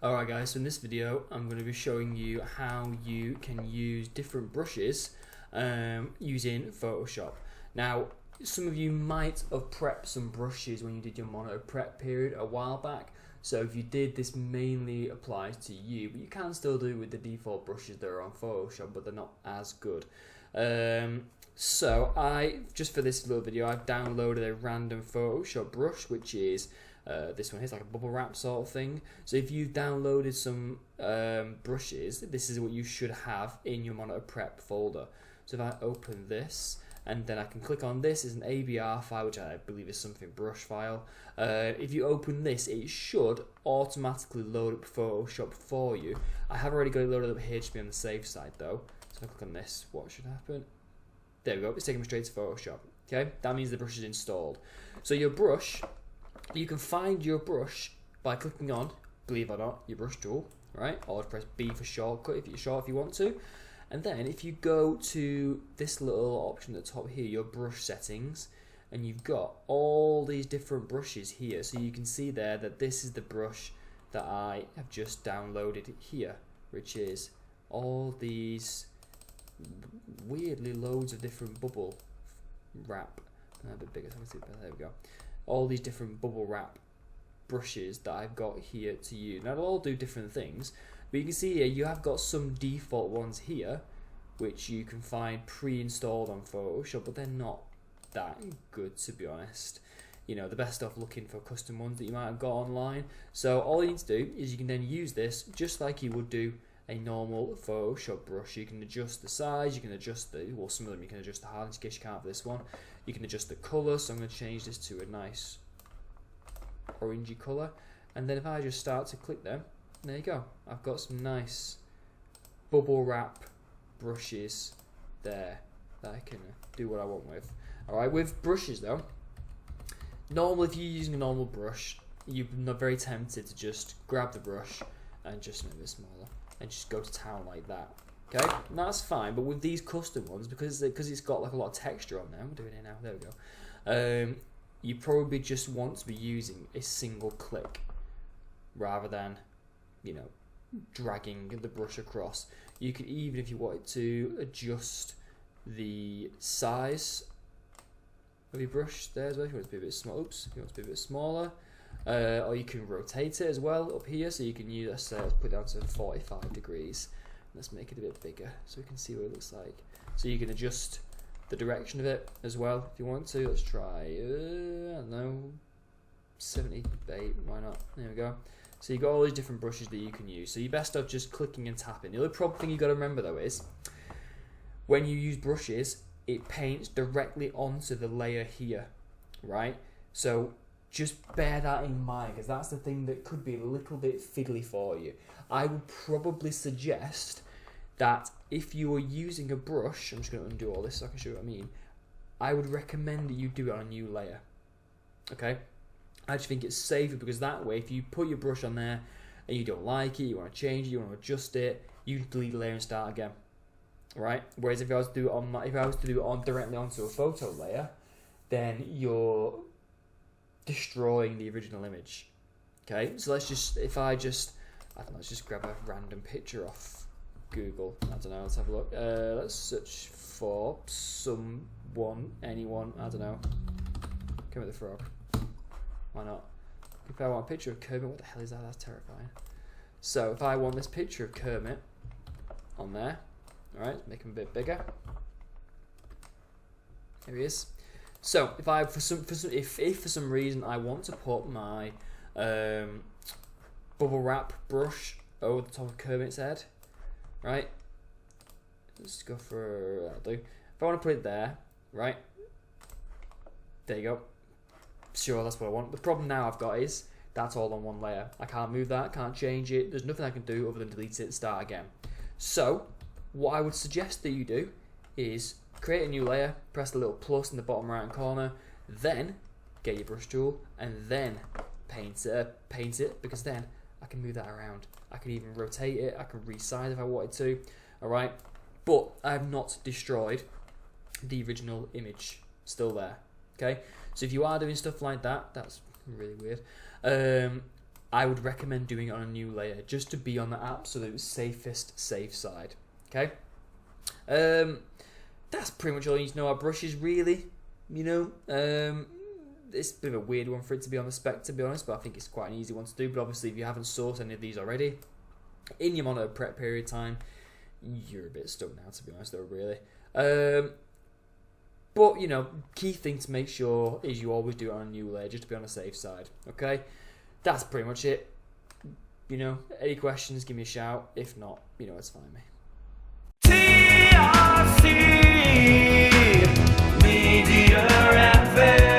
Alright guys, so in this video I'm going to be showing you how you can use different brushes using Photoshop. Now, some of you might have prepped some brushes when you did your mono prep period a while back, so if you did, this mainly applies to you, but you can still do it with the default brushes that are on Photoshop, but they're not as good. So just for this little video, I've downloaded a random Photoshop brush, which is this one here. It's like a bubble wrap sort of thing. So if you've downloaded some brushes, this is what you should have in your monitor prep folder. So if I open this, and then I can click on this, is an ABR file, which I believe is something brush file. If you open this, it should automatically load up Photoshop for you. I have already got it loaded up here to be on the safe side though. So if I click on this, what should happen? There we go, it's taking me straight to Photoshop. Okay, that means the brush is installed. So your brush, you can find your brush by clicking on, believe it or not, your brush tool, right? Or press B for shortcut if you want to. And then if you go to this little option at the top here, your brush settings, and you've got all these different brushes here. So you can see there that this is the brush that I have just downloaded here, which is all these weirdly loads of different bubble wrap. A bit bigger, so I can see it. There we go. All these different bubble wrap brushes that I've got here to use. Now they'll all do different things, but you can see here you have got some default ones here which you can find pre-installed on Photoshop, but they're not that good, to be honest. You know, the best off looking for custom ones that you might have got online. So all you need to do is you can then use this just like you would do a normal Photoshop brush. You can adjust the size, you can adjust the, well, some of them you can adjust the hardness in case you can't for this one. You can adjust the colour, so I'm going to change this to a nice orangey colour. And then if I just start to click them, there you go. I've got some nice bubble wrap brushes there that I can do what I want with. Alright, with brushes though, normally if you're using a normal brush, you're not very tempted to just grab the brush and just make it smaller and just go to town like that. Okay, and that's fine, but with these custom ones, because it's got like a lot of texture on there, I'm doing it now, there we go, you probably just want to be using a single click rather than, you know, dragging the brush across. You could even, if you wanted to, adjust the size of your brush there as well, if you want it to be a bit small. Oops, if you want it to be a bit smaller. Or you can rotate it as well up here, so you can use, let's put it down to 45 degrees. Let's make it a bit bigger so we can see what it looks like. So you can adjust the direction of it as well if you want to. Let's try, I don't know, 78, why not? There we go. So you've got all these different brushes that you can use. So you're best off just clicking and tapping. The only problem thing you've got to remember though is, when you use brushes, it paints directly onto the layer here, right? So just bear that in mind, because that's the thing that could be a little bit fiddly for you. I would probably suggest that if you are using a brush, I'm just going to undo all this so I can show you what I mean, I would recommend that you do it on a new layer, okay? I just think it's safer, because that way if you put your brush on there and you don't like it, you want to change it, you want to adjust it, you can delete the layer and start again, right? Whereas if I was to do it on directly onto a photo layer, then you're destroying the original image. Okay, so let's just, let's just grab a random picture off Google. I don't know, let's have a look. Let's search for anyone, I don't know. Kermit the Frog. Why not? If I want a picture of Kermit, what the hell is that? That's terrifying. So if I want this picture of Kermit on there, alright, make him a bit bigger. There he is. So if for some reason I want to put my bubble wrap brush over the top of Kermit's head, right? Let's go for that'll do. If I want to put it there, right? There you go. Sure, that's what I want. The problem now I've got is that's all on one layer. I can't move that, can't change it. There's nothing I can do other than delete it and start again. So what I would suggest that you do is create a new layer, press the little plus in the bottom right hand corner, then get your brush tool and then paint it, because then I can move that around. I can even rotate it, I can resize if I wanted to, alright? But I have not destroyed the original image, still there, okay? So if you are doing stuff like that, that's really weird, I would recommend doing it on a new layer just to be on the absolute safest safe side. Okay, that's pretty much all you need to know about brushes, really. You know, it's a bit of a weird one for it to be on the spec, to be honest, but I think it's quite an easy one to do. But obviously, if you haven't sourced any of these already in your monitor prep period time, you're a bit stuck now, to be honest, though, really. But, you know, key thing to make sure is you always do it on a new layer, just to be on the safe side, okay? That's pretty much it. You know, any questions, give me a shout. If not, you know, it's fine, mate. TRC Media Advance.